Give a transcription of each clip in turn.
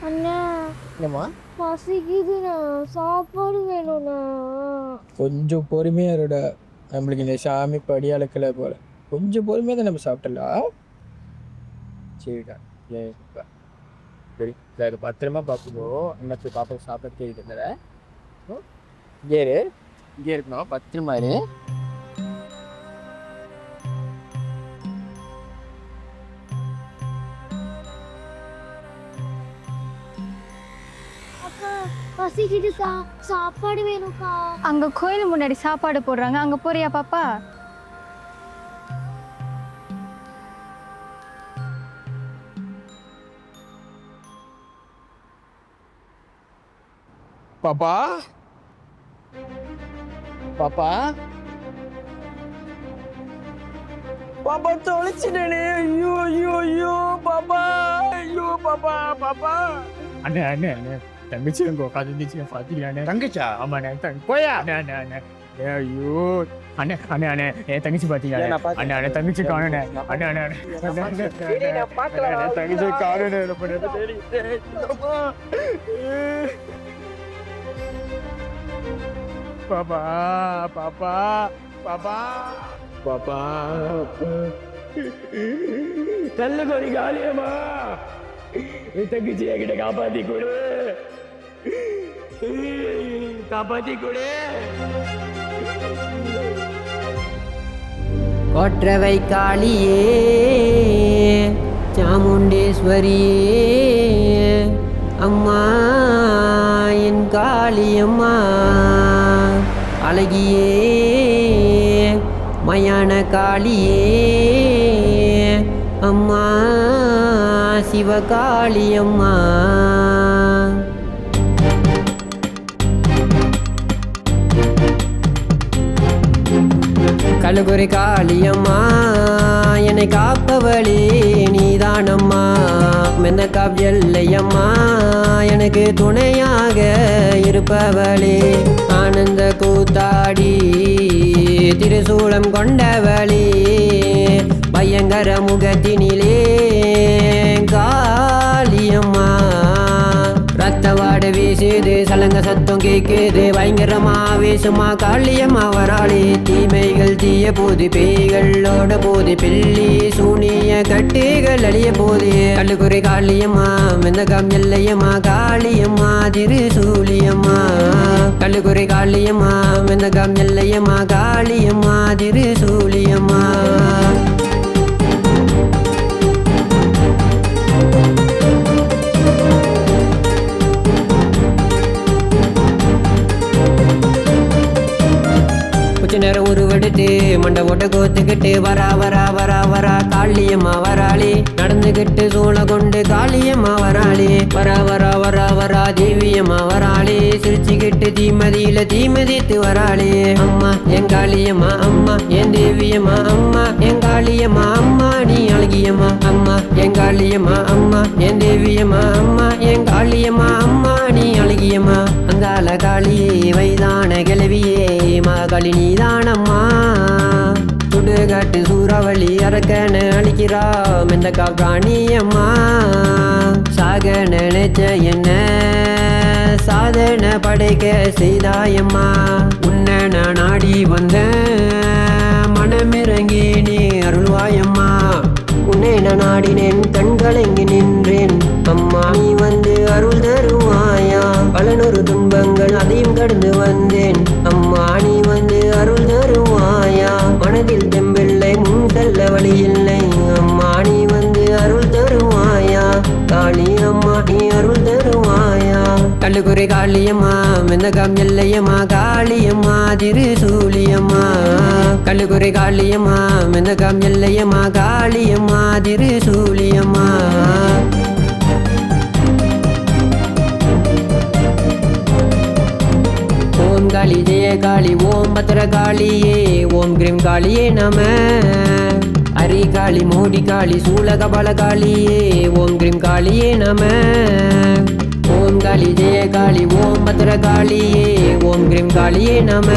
அண்ணா என்னம்மா பசிக்குதுண்ணா, சாப்பாடு வேணும்ண்ணா. கொஞ்சம் பொறுமையாக இருட. நம்மளுக்கு இந்த சாமி படியாளுக்கல போல கொஞ்சம் பொறுமையாக தான் நம்ம சாப்பிடலாம். சரிடா ஏப்பா சரி சரி பத்திரமா பார்க்கணும். இன்னத்து பாப்பா சாப்பிட தெரியுதுல்ல. இங்கே இருக்கணும் பத்திரமா இரு. பசிக்குது, சாப்பாடு வேணும்க்கா. அங்க கோயில் முன்னாடி சாப்பாடு போடுறாங்க, அங்க போறியா பாப்பா? பாப்பா பாப்பா பாப்பா தொலைச்சிட்டேனே. ஐயோ ஐயோ ஐயோ பாப்பா, ஐயோ பாப்பா பாப்பா. அண்ணே அண்ணே அண்ணே தங்கச்சி எங்க உட்காந்துச்சு பாத்தீங்களா? தங்கச்சா? ஆமாண்ணே போயா அண்ணே அண்ணே அண்ணே. ஐயோ அண்ணே அண்ணே அண்ணே என் தங்கச்சி பாத்தீங்களா? அண்ணே அண்ணே தங்கச்சி காணுண்ணே. அண்ணே அண்ணே அண்ணே தங்கச்சி காணுண்ணே. பாப்பா பாப்பா பாப்பா பாப்பா நல்ல கோரி காலியம்மா, என் தங்கச்சி என்கிட்ட காப்பாத்தி கொடு, காப்பாத்தி கொடு. கொற்றவை காளியே சாமுண்டேஸ்வரியே அம்மா என் காளியம்மா, அழகியே மயான காளியே அம்மா சிவகாளியம்மா. கழுகுறை காளியம்மா என்னை காப்பவளே நீதானம்மா, மென்னக்கா எல்லையம்மா எனக்கு துணையாக இருப்பவளே, ஆனந்த கூத்தாடி திருசூலம் கொண்டவளே, பயங்கர முகத்தினிலே காளியம்மா. ரத்த வாட வீசுது, சலங்க சத்தம் கேக்குது, பயங்கரமா வேசுமா காளியம்மா வராளே. தீமைகள் தீய போது, பேய்களோட போது, பில்லி சூனிய கட்டுகள் அழிய போது, கல்லுக்குறை காளியம்மா மெந்தகம் எல்லையம்மா காளியம்மா திருசூலியம்மா. கல்லுக்குறை காளியம்மா மெந்தகம் எல்லையம்மா காளியம்மா திருசூலியம்மா. நேரம் உருவெடுத்து மண்டை ஓட்ட கோத்துக்கிட்டு வரா வரா வரா வரா காளியம்மா வராளே. நடந்துகிட்டு சூளை கொண்டு காளியம்மா வராளே. வரா வரா வரா வரா தேவியம்மா வராளே. சிரிச்சுக்கிட்டு தீமதியில தீமதித்து வராளே. அம்மா என் காளியம்மா அம்மா என் தேவியம்மா அம்மா என் காளியம்மா அம்மா நீ அழகியம்மா. அம்மா என் காளியம்மா அம்மா என் தேவியம்மா அம்மா என் காளியம்மா அம்மா நீ அழகியம்மா. அங்கால காளியே வயதான கிழவியே மகளி நீதானம்மா. சுடுகாட்டு சூறாவளி அரக்கன அழிக்கிறா மெந்த காணியம்மா. சாக நினைச்ச என்ன சாதன படைக்க செய்தாயம்மா. உன்னை நான் நாடி வந்த மனமிறங்கி நீ அருள்வாயம்மா. உன்னை நான் நாடினேன் கண்கலங்கி நின்றேன் அம்மா நீ வந்து அருள் தருவாயா. பலனொரு துன்பங்கள் அதையும் கடந்து வந்தேன் அம்மா நீ வந்து அருள் தருவாயா. மனதில் தெம்பில்லை முன் செல்ல வழி இல்லை அம்மா நீ வந்து அருள் தருவாயா. காளி அம்மா நீ அருள் தருவாயா. கல்லுக்குறை காளியம்மா மெந்தகம் எல்லையம்மா காளியம்மா திருசூலியம்மா. கல்லுக்குறை காளியம்மா மெந்தகம் எல்லையம்மா காளியம்மா திருசூலியம்மா. ஓம் காளி ஜெய காளி ஓம் பத்திர காளியே ஓம் கிரீம் காளியே நம. அரி காளி மோடி காளி சூல கபால காளியே ஓம் கிரீம் காளியே நம. ஓம் காளி ஜெய காளி ஓம் பத்திர காளியே ஓம் கிரீம் காளியே நம.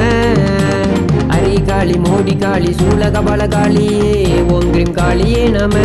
அரி காளி மோடி காளி சூல கபால காளியே ஓம் கிரீம் காளியே நம.